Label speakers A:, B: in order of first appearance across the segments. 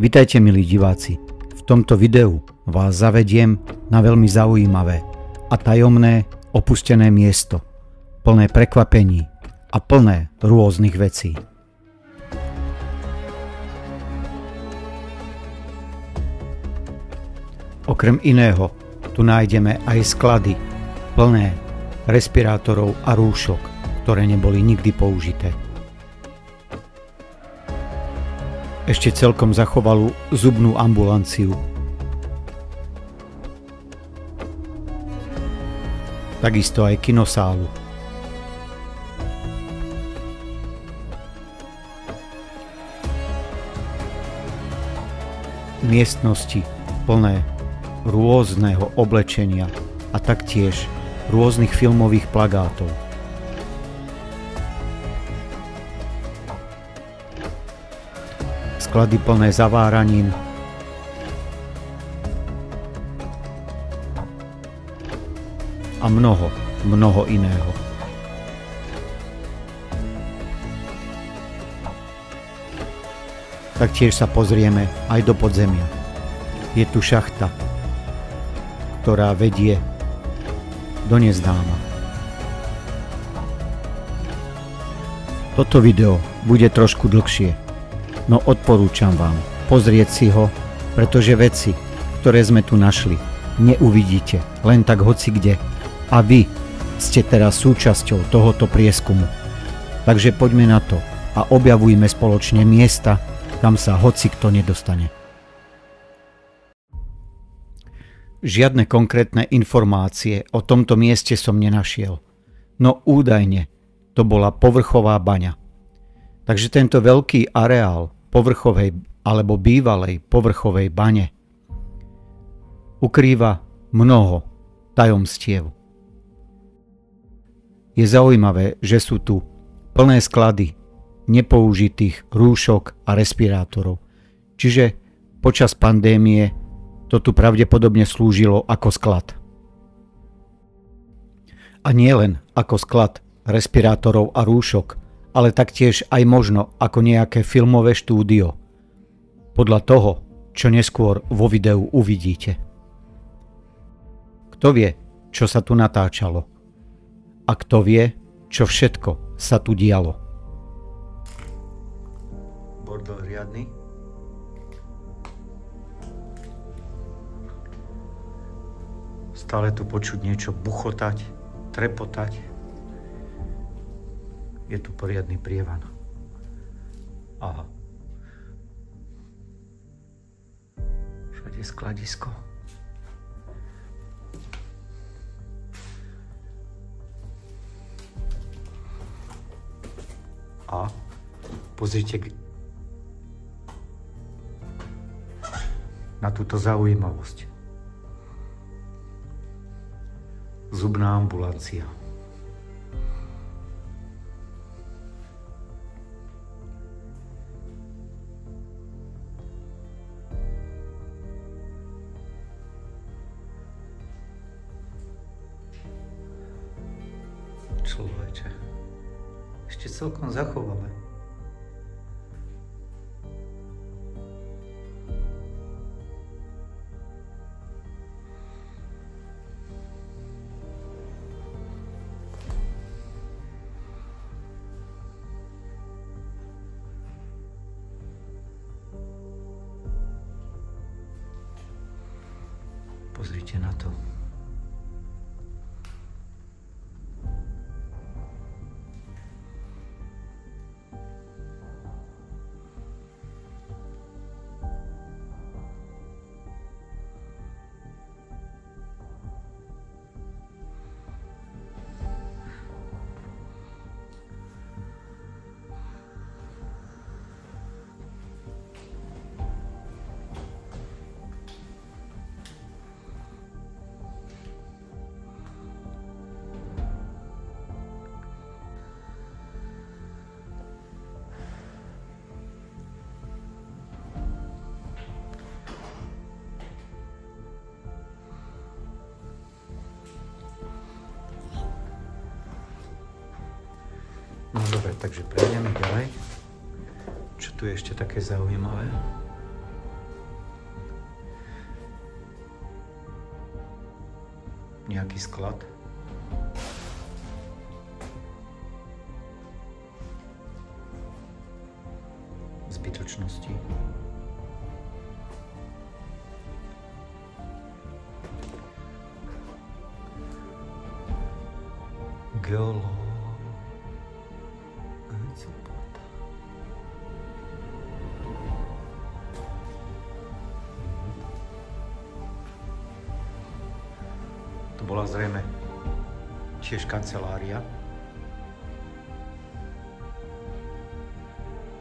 A: Vitajte, milí diváci. V tomto videu vás zavediem na veľmi zaujímavé a tajomné opustené miesto, plné prekvapení a plné rôznych vecí. Okrem iného, tu nájdeme aj sklady plné respirátorov a rúšok, ktoré neboli nikdy použité. Ešte celkom zachovalú zubnú ambulanciu. Takisto aj kinosálu. Miestnosti plné rôzneho oblečenia a taktiež rôznych filmových plagátov. Sklady plné zaváranín, a mnoho iného. Taktiež sa pozrieme aj do podzemia. Je tu šachta, ktorá vedie do neznáma. Toto video bude trošku dlhšie, no odporúčam vám pozrieť si ho, pretože veci, ktoré sme tu našli, neuvidíte len tak hocikde a vy ste teraz súčasťou tohoto prieskumu. Takže poďme na to a objavujme spoločne miesta, kam sa hocikto nedostane. Žiadne konkrétne informácie o tomto mieste som nenašiel, no údajne to bola povrchová baňa. Takže tento veľký areál povrchovej alebo bývalej povrchovej bane ukrýva mnoho tajomstiev. Je zaujímavé, že sú tu plné sklady nepoužitých rúšok a respirátorov. Čiže počas pandémie to tu pravdepodobne slúžilo ako sklad. A nie len ako sklad respirátorov a rúšok, ale taktiež aj možno ako nejaké filmové štúdio. Podľa toho, čo neskôr vo videu uvidíte. Kto vie, čo sa tu natáčalo? A kto vie, čo všetko sa tu dialo? Bordel riadny. Stále tu počuť niečo buchotať, trepotať. Je tu poriadny prievan. Aha. Všade skladisko. A pozrite na túto zaujímavosť. Zubná ambulancia. Človeče, ešte celkom zachovalé. Pozrite na to. No dobre, takže prejdeme ďalej. Čo tu je ešte také zaujímavé? nejaký sklad. Zbytočnosti. To bola zrejme tiež kancelária,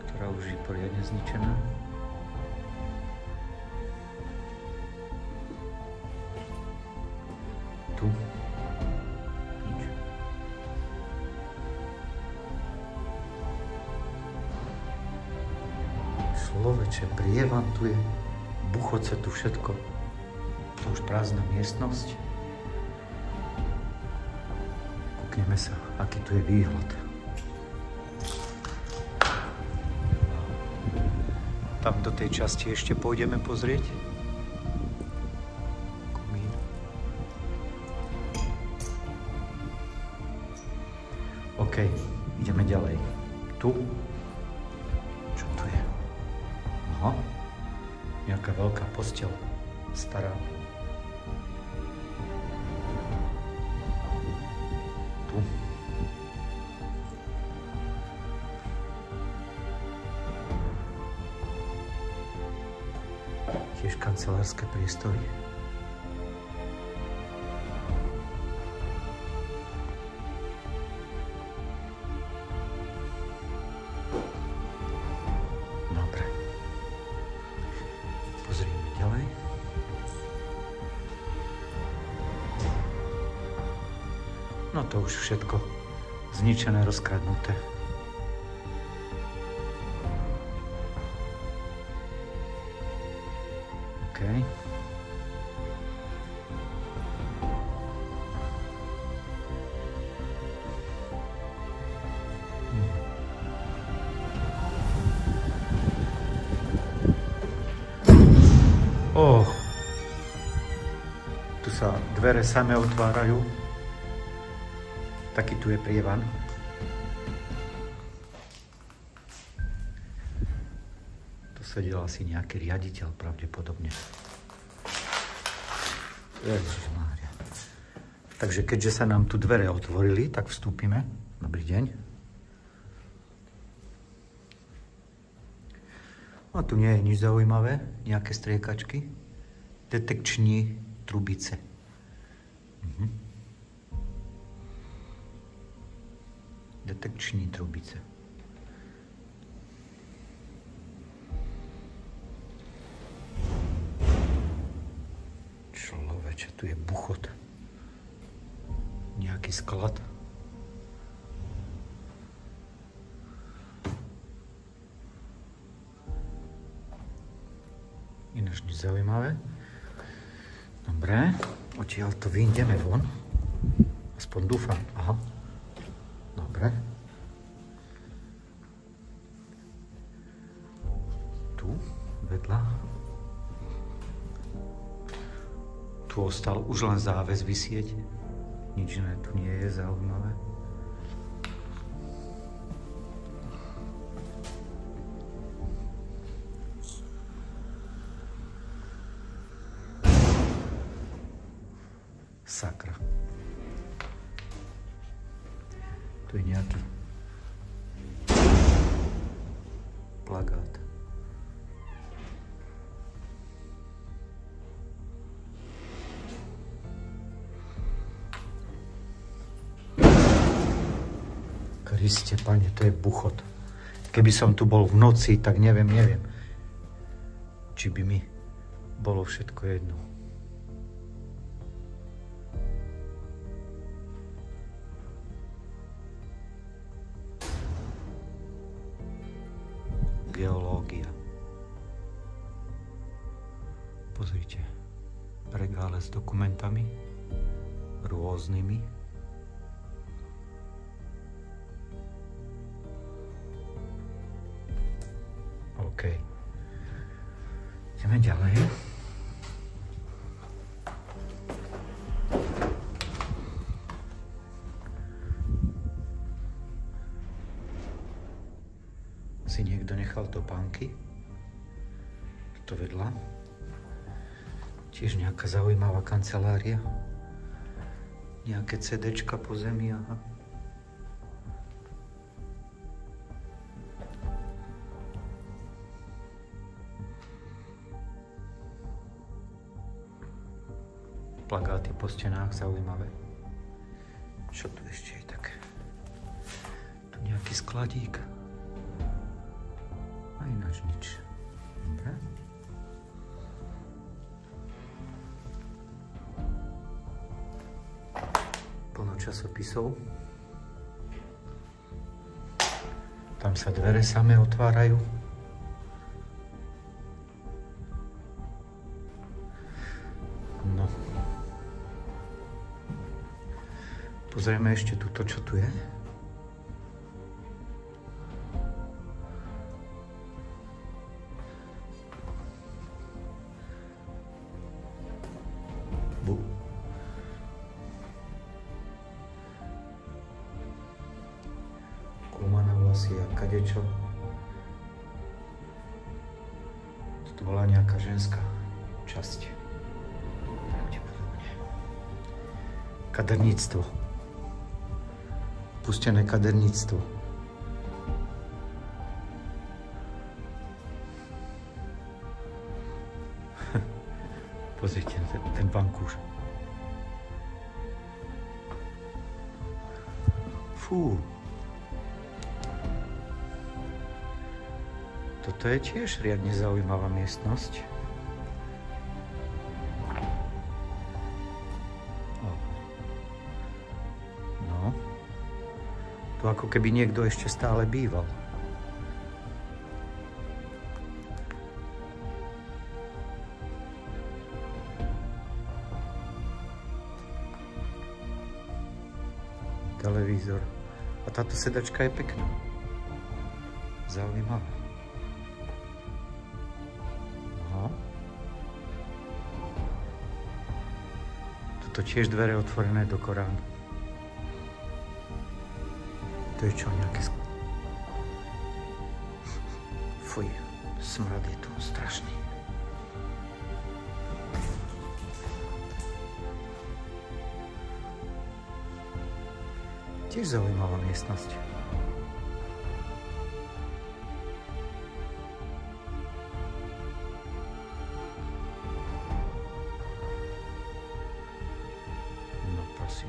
A: ktorá už je poriadne zničená. Tu. Nič. Človeče, prievan tu je, buchoce tu všetko. To už prázdna miestnosť. Kúkneme sa, aký tu je výhľad. Tam do tej časti ešte pôjdeme pozrieť. Komín. OK, ideme ďalej. Tu. Čo tu je? Aha. Nejaká veľká posteľ. Stará. Tu. Tiež kancelárske priestory. Dobre. Pozrieme ďalej. No to už všetko zničené, rozkradnuté. OK. Tu sa dvere same otvárajú. Taký tu je prievan. Tu sedel asi nejaký riaditeľ pravdepodobne. Ježišmária. Takže keďže sa nám tu dvere otvorili, tak vstúpime. Dobrý deň. A tu nie je nič zaujímavé. Nejaké striekačky. Detekční trubice. Detekční trubice. Človeče, tu je buchot. Nejaký sklad. Ináč nič zaujímavé. Dobre, odtiaľ to vyjdeme von. Aspoň dúfam. Aha. Dobre. Tu, vedľa. Tu ostal už len záves visieť. Nič iné tu nie je zaujímavé. Sakra. Tu je nejaký plagát. Kriste, Pane, to je buchot. Keby som tu bol v noci, tak neviem, či by mi bolo všetko jedno. Geológia. Pozrite, regále s dokumentami, rôznymi. OK. Ideme ďalej. si niekto nechal topánky. To vedľa. Tiež nejaká zaujímavá kancelária. Nejaké CDčka po zemi, aha. Plagáty po stenách zaujímavé. Čo tu ešte je také? Tu nejaký skladík. A ináč nič. Dobre. Plno časopisov. Tam sa dvere same otvárajú. No. Pozrieme ešte túto, čo tu je. Kumaná vlasy a kadečo. Toto bola nejaká ženská časť. Pravdepodobne. Kaderníctvo. Pustené kaderníctvo. Pozrite, ten vankúš. Fú. Toto je tiež riadne zaujímavá miestnosť. No. Tu ako keby niekto ešte stále býval. Televízor. A táto sedačka je pekná. Zaujímavá. Aha. Toto tiež dvere otvorené do Koránu. To je čo, nejaké... Fuj, smrad je tu strašný. Tiež zaujímavá miestnosť. No prosím.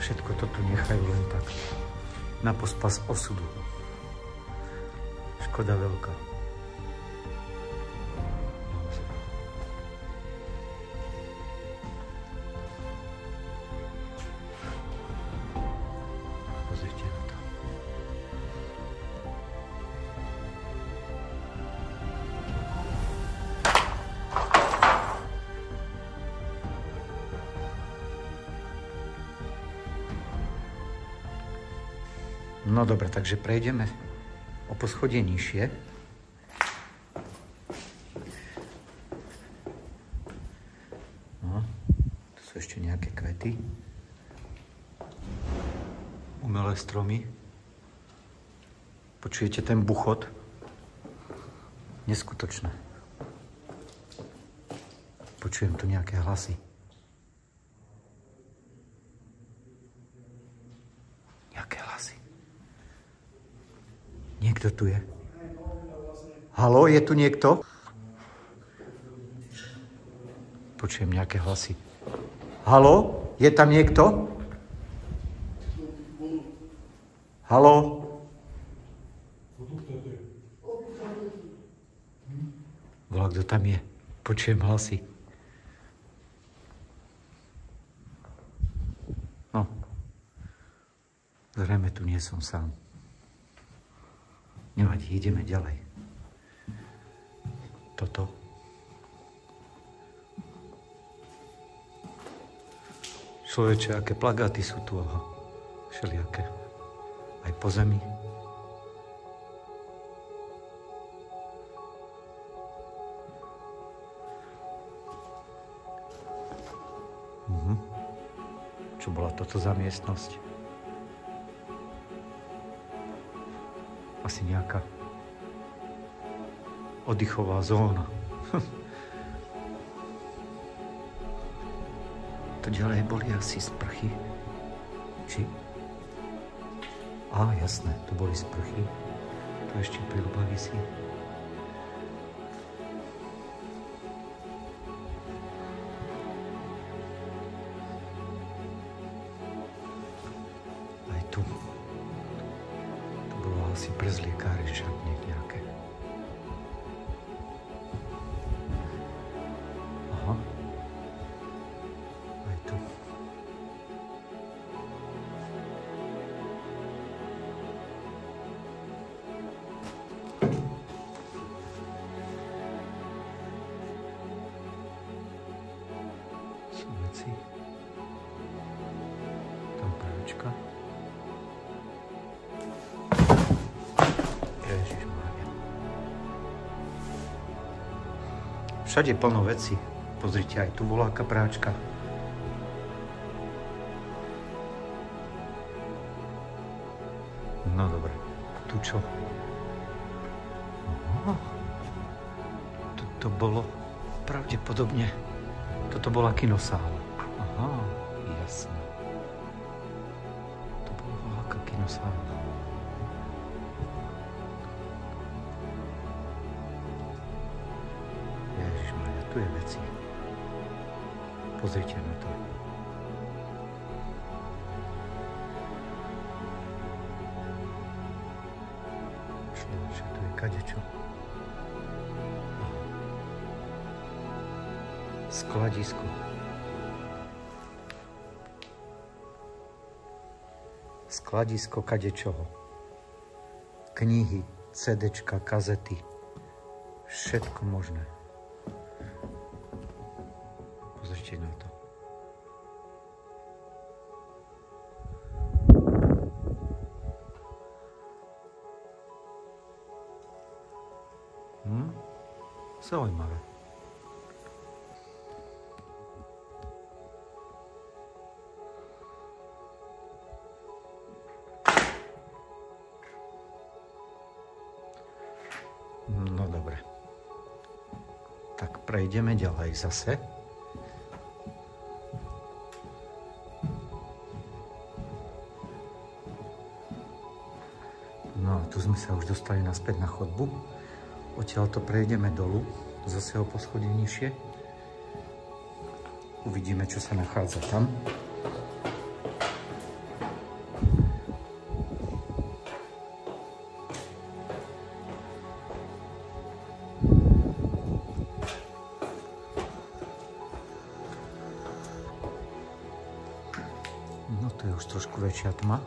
A: Všetko to tu nechajú len tak. Na pospas osudu. Škoda veľká. Pozrite na to. No dobre, takže prejdeme o poschodie nižšie. No, tu sú ešte nejaké kvety. Umelé stromy. Počujete ten buchot? Neskutočné. Počujem tu nejaké hlasy. Niekto tu je. Haló, je tu niekto? Počujem nejaké hlasy. Haló, je tam niekto? Haló? Volá, kto tam je? Počujem hlasy. No. Zrejme tu nie som sám. Nevadí, ideme ďalej. Toto. Človeče, aké plagáty sú tu, aha. Všelijaké. Aj po zemi. Čo bola toto za miestnosť? Asi nejaká oddychová zóna. To ďalej boli asi sprchy. Či... Á, jasné, to boli sprchy. Tu ešte príľuba visí. Aj tu. To bolo asi prezliekáre šatniek nejaké. Aha. Aj tu. Sú veci. Tam práčka. Ježišmária. Všade plno veci. Pozrite, aj tu bola aká práčka. No dobre, tu čo? Aha. To bolo pravdepodobne, toto bola kinosála. Aha, jasné. To bola veľká kinosála. Ježišmaria, tu je veci. Pozrite na to. Že tu je kadečo. Skladisko. Skladisko kadečoho. Knihy, CDčka, kazety. Všetko možné. Pozrite na to. Zaujímavé. No dobre. Tak prejdeme ďalej zase. No a tu sme sa už dostali naspäť na chodbu. Odtiaľ to prejdeme dolu, zase o poschodie nižšie. Uvidíme, čo sa nachádza tam. No to je už trošku väčšia tma.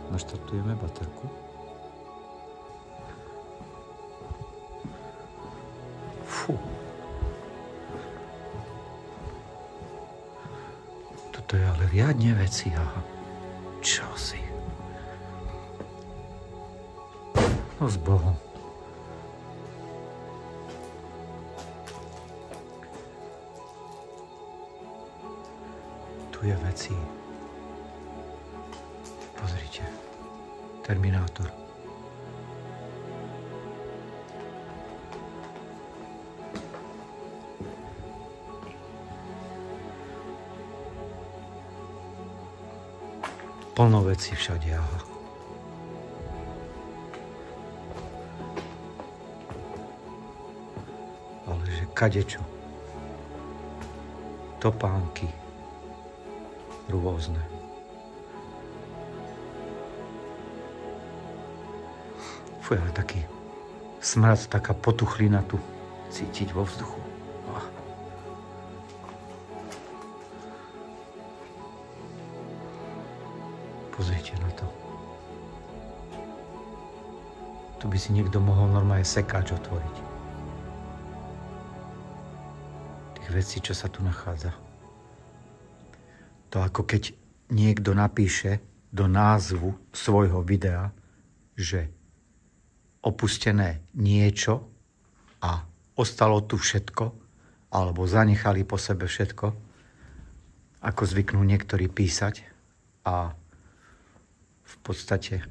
A: Naštartujeme baterku. Fú. Toto je ale riadne veci, aha. Čo si? No s Bohom. Tu je veci. Pozrite. Terminátor. Plno vecí všade, aha. Ale že kadečo. Topánky. Rôzne. Fuj, ale taký smrad, taká potuchlina tu cítiť vo vzduchu. Pozrite na to. Tu by si niekto mohol normálne sekáč otvoriť. Tých vecí, čo sa tu nachádza. To ako keď niekto napíše do názvu svojho videa, že opustené niečo a ostalo tu všetko, alebo zanechali po sebe všetko, ako zvyknú niektorí písať, a v podstate,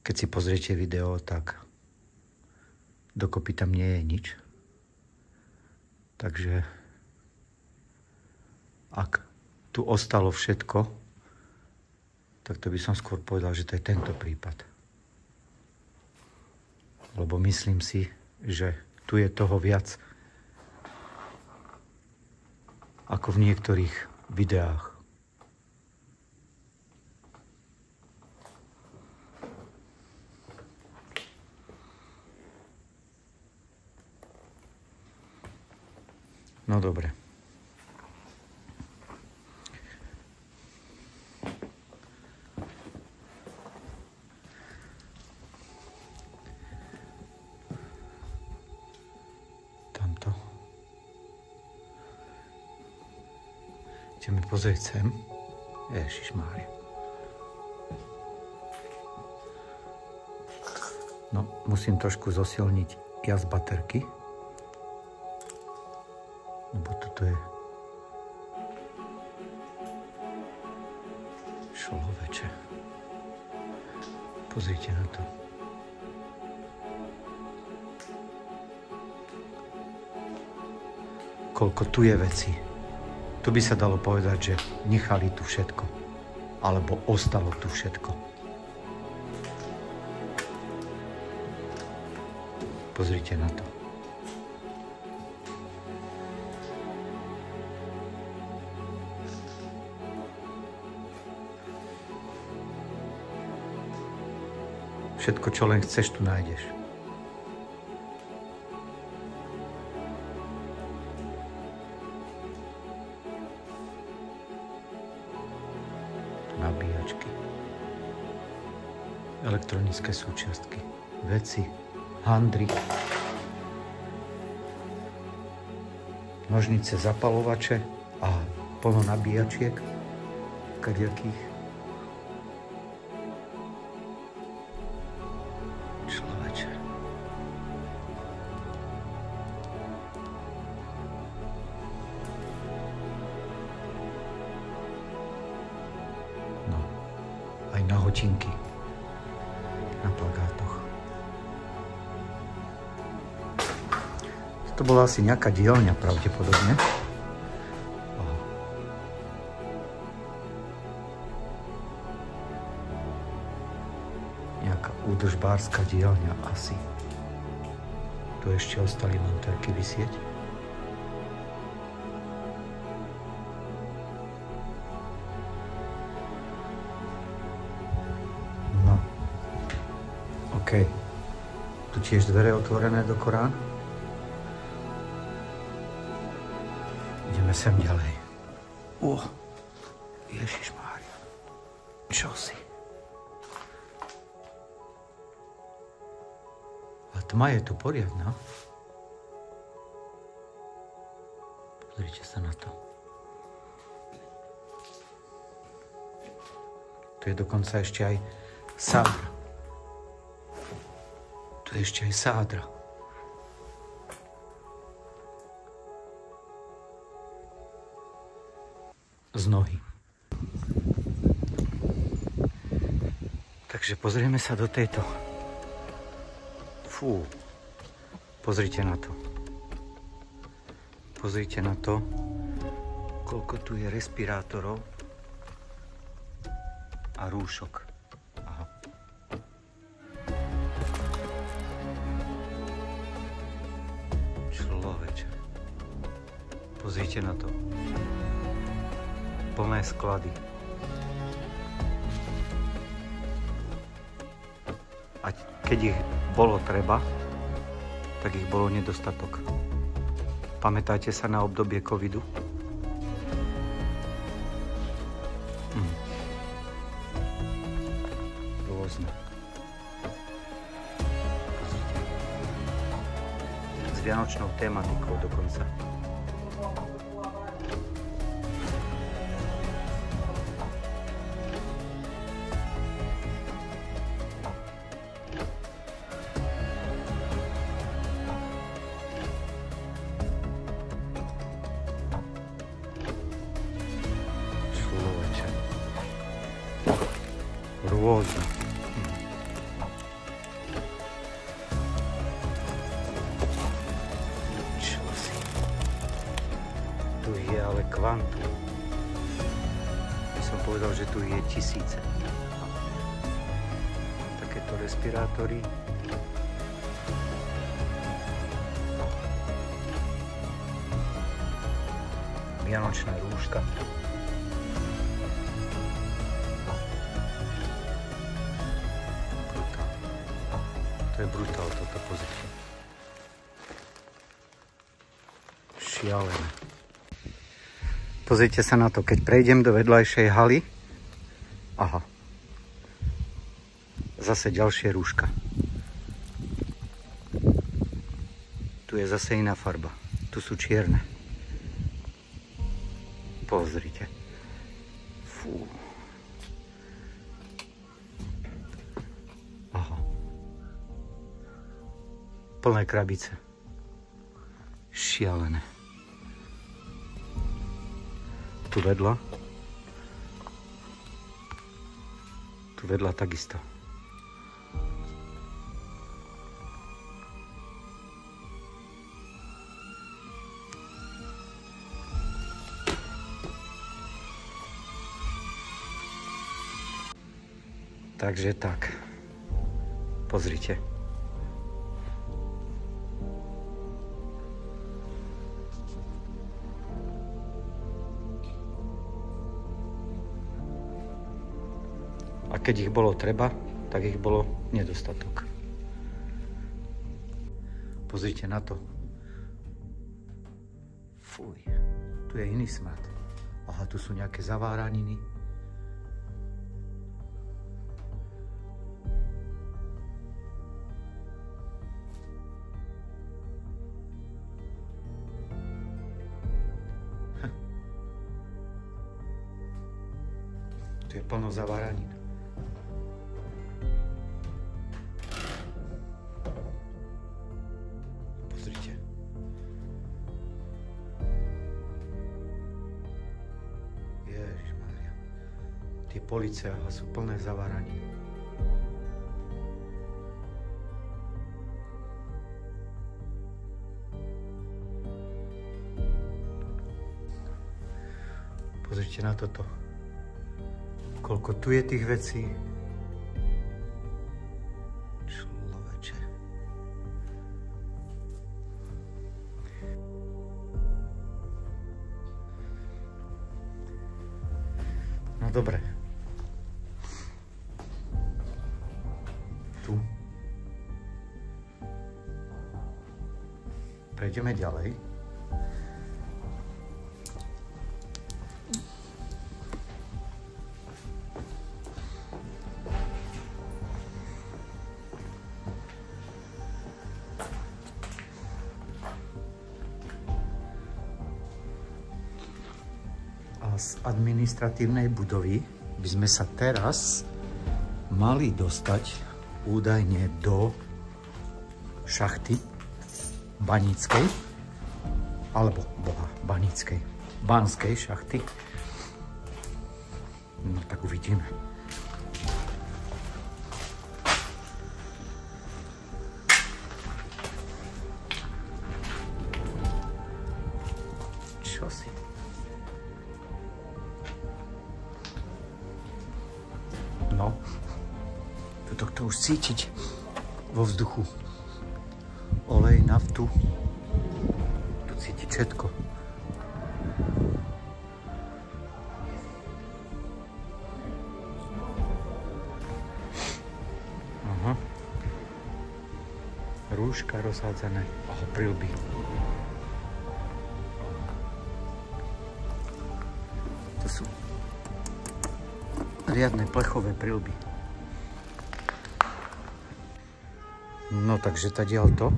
A: keď si pozriete video, tak dokopy tam nie je nič. Takže ak tu ostalo všetko, tak to by som skôr povedal, že to je tento prípad. Lebo myslím si, že tu je toho viac ako v niektorých videách. No dobre. Tamto. Ideme pozrieť sem. Ježišmária. No, musím trošku zosilniť jazd baterky. Lebo toto je človeče. Pozrite na to. Koľko tu je veci. Tu by sa dalo povedať, že nechali tu všetko. Alebo ostalo tu všetko. Pozrite na to. Všetko, čo len chceš, tu nájdeš. Nabíjačky. Elektronické súčiastky. Veci. Handry. Nožnice, zapalovače a plno nabíjačiek. Kadejakých. Aj na hodinky, na plagátoch. To bola asi nejaká dielňa pravdepodobne. Nejaká údržbárska dielňa asi. Tu ešte ostali monterky visieť. OK. Tu tiež dvere otvorené do Korán. Ideme sem ďalej. Ježišmária. Čo si? A tma je tu poriadna. Pozrite sa na to. Tu je dokonca ešte aj sádra. Tu je ešte aj sádra. Z nohy. Takže pozrieme sa do tejto. Fú. Pozrite na to. Pozrite na to, koľko tu je respirátorov a rúšok. Pozrite na to. Plné sklady. A keď ich bolo treba, tak ich bolo nedostatok. Pamätáte sa na obdobie covidu? Rôzne. S vianočnou tematikou dokonca. Rôzne. Čo si? Tu je ale kvantum. By som povedal, že tu je tisíce. Takéto respirátory. Vianočné rúška. Brutál. To je brutál, toto pozrite. Šialené. Pozrite sa na to, keď prejdem do vedľajšej haly. Aha. Zase ďalšie rúška. Tu je zase iná farba. Tu sú čierne. Pozrite. Fú. Aha. Plné krabice. Šialené. Tu vedľa. Tu vedľa takisto. Takže tak, pozrite. A keď ich bolo treba, tak ich bolo nedostatok. Pozrite na to. Fuj, tu je iný smrad. Aha, tu sú nejaké zaváraniny. Tu je plno zaváranín. Pozrite. Ježišmaria. Tie police sú plné zaváranín. Pozrite na toto. Koľko tu je tých vecí. Človeče. No dobre. Tu. Prejdeme ďalej. Z administratívnej budovy by sme sa teraz mali dostať údajne do šachty Baníckej, alebo Baníckej, Banskej šachty. No tak uvidíme. Čo si? No, to už cítiť vo vzduchu. Olej, naftu. Tu cítiť všetko. Aha. Rúška rozhádzané. Aha, prilby. To sú riadne plechové prilby. No takže tadiaľ to.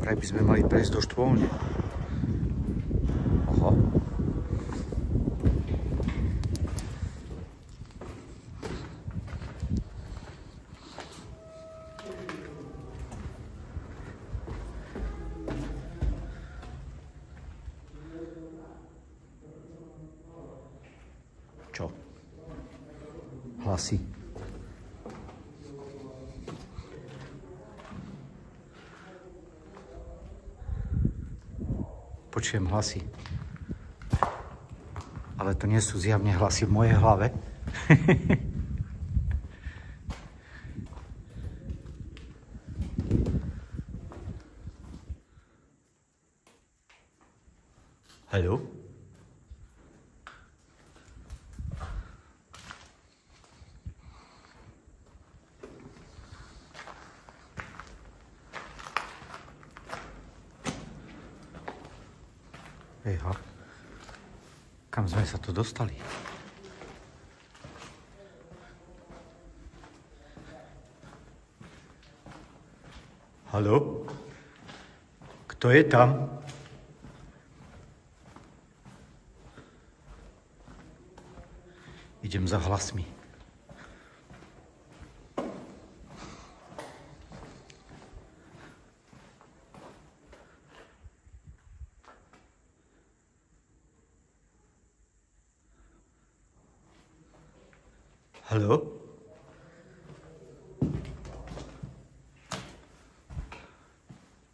A: Vraj by sme mali prejsť do štôlne. Aha. Čo? hlasy. Počujem hlasy. Ale to nie sú zjavne hlasy v mojej hlave. Haló? Ejha, kam sme sa tu dostali? Haló? Kto je tam? Idem za hlasmi. Haló?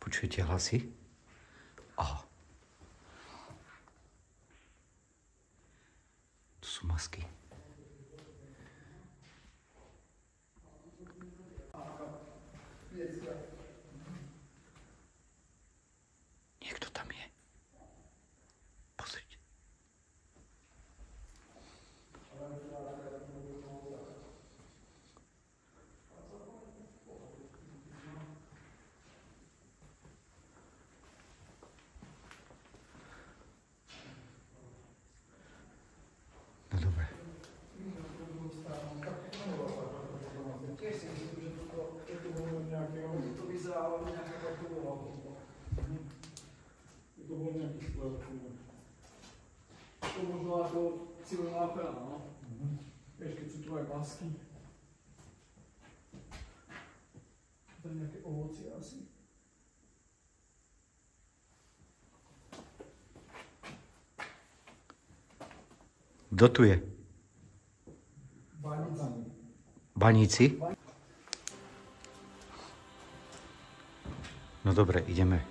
A: Počujete hlasy? Aha. To sú masky. Niekto tam je. Pozrite. No dobre.
B: To bol nejaký skôr. To možno ako civilná ochrana, no? Vieš, keď sú tu aj masky. To je nejaké ovocie asi.
A: Kto tu je?
B: Baníci.
A: Baníci? No dobre, ideme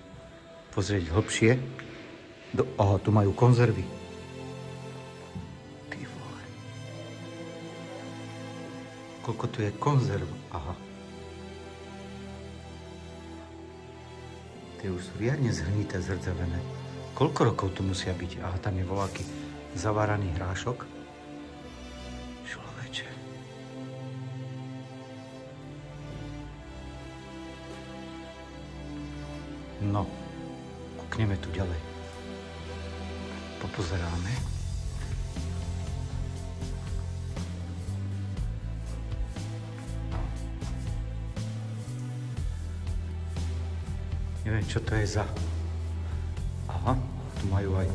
A: pozrieť hlbšie. Aha, tu majú konzervy. Ty vole. Koľko tu je konzerv? Aha. Tie už sú riadne zhnité, zrdzavené. Koľko rokov tu musia byť? Aha, tam je voľaký zaváraný hrášok. Človeče. No, kúkneme tu ďalej. Popozeráme. Neviem, čo to je za... Aha, tu majú aj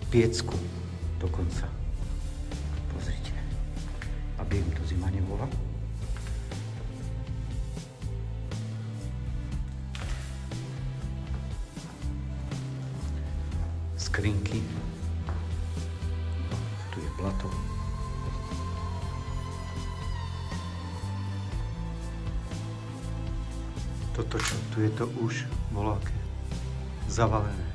A: piecku dokonca. Pozrite, aby im to zima nebola. Skrinky. Tu je blato. Toto čo? Tu je to už voľaké. Zavalené.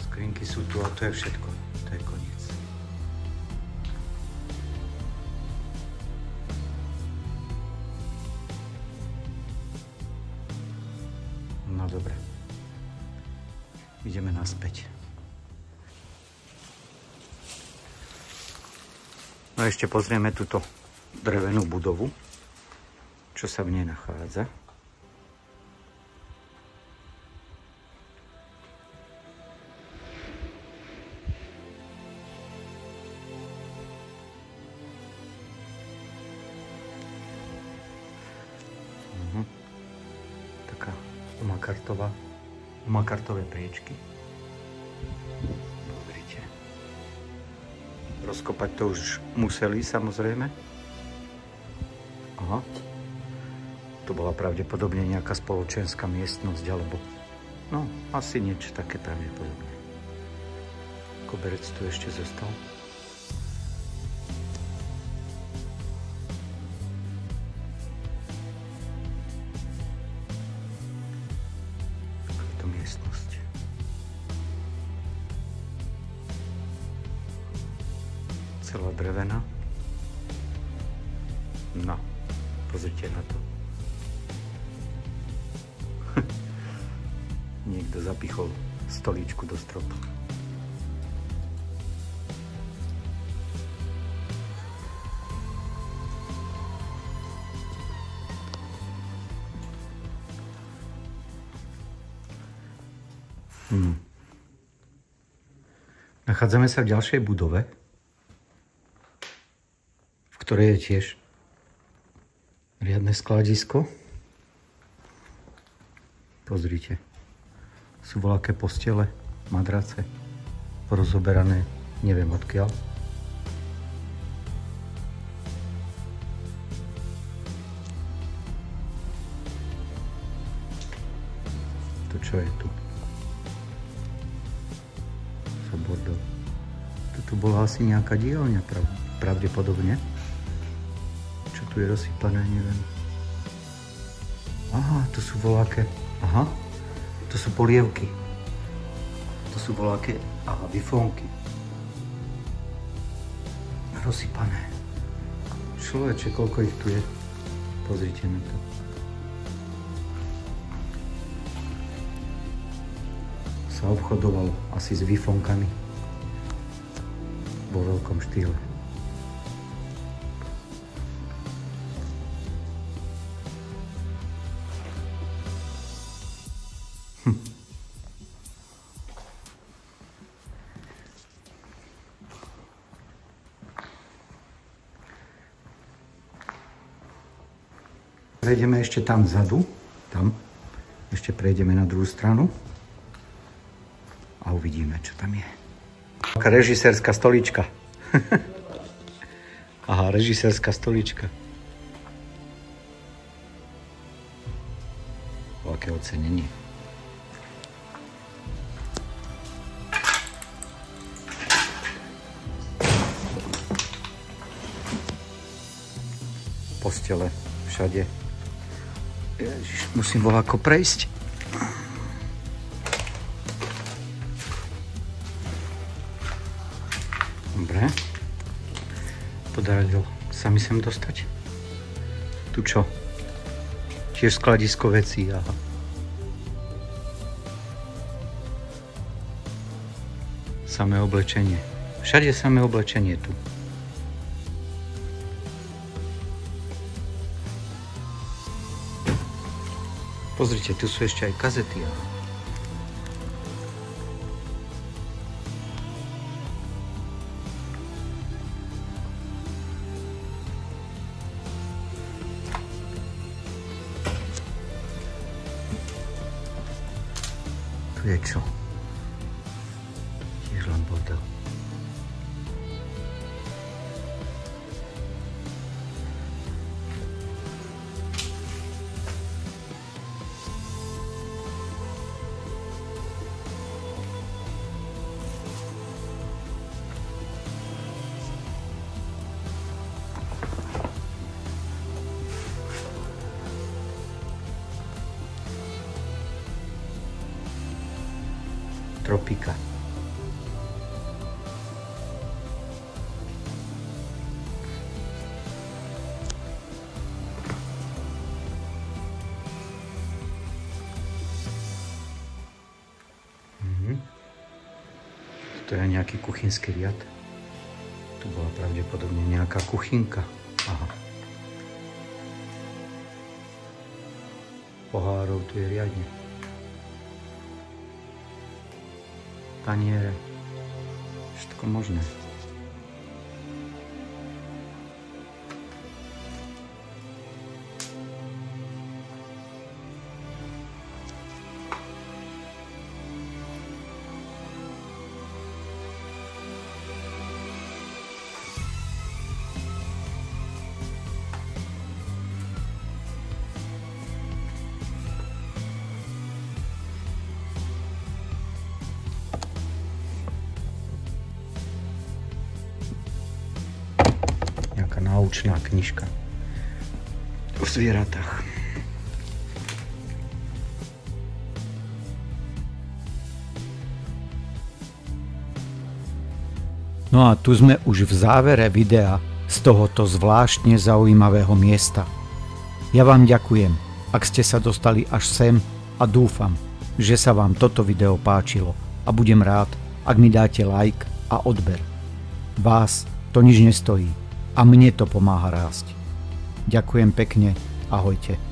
A: Skrinky sú tu a to je všetko. To je koniec. No dobre. Ideme naspäť. No ešte pozrieme túto drevenú budovu, čo sa v nej nachádza. Taká umakartové priečky. Pozrite. Rozkopať to už museli, samozrejme. Aha. To bola pravdepodobne nejaká spoločenská miestnosť, alebo... No, asi niečo také pravdepodobne. Koberec tu ešte zostal. celá drevená. No, pozrite na to. Niekto zapichol stoličku do stropu. Nachádzame sa v ďalšej budove, v ktorej je tiež riadne skladisko. Pozrite, sú voľaké postele, madrace, porozoberané, neviem odkiaľ. To čo je tu? Bordel. Tu bola asi nejaká dielňa, pravdepodobne. Čo tu je rozsypané, neviem. Aha, tu sú voľaké. Aha, to sú polievky. To sú voľaké, aha, bifónky. Rozsypané. Človeče, koľko ich tu je. Pozrite na to. Sa obchodovalo asi s bifónkami vo veľkom štýle. Prejdeme ešte tam vzadu, tam. Ešte prejdeme na druhú stranu. A uvidíme, čo tam je. Taká režisérska stolička. Aha, režisérska stolička. Aké ocenenie. Postele všade. Ježiš, musím voľako prejsť. Dobre. Podarilo sa mi sem dostať. Tu čo? Tiež skladisko vecí, aha. Samé oblečenie. Všade samé oblečenie tu. Pozrite, tu sú ešte aj kazety, aha. Tu je čo? Tiež len bordel. Tropika. To je nejaký kuchynský riad. Tu bola pravdepodobne nejaká kuchynka. Aha. Pohárov tu je riadne. Taniere, všetko možné. Naučná knižka o zvieratách. No a tu sme už v závere videa z tohoto zvláštne zaujímavého miesta. Ja vám ďakujem, ak ste sa dostali až sem a dúfam, že sa vám toto video páčilo a budem rád, ak mi dáte like a odber. Vás to nič nestojí a mne to pomáha rásť. Ďakujem pekne, ahojte.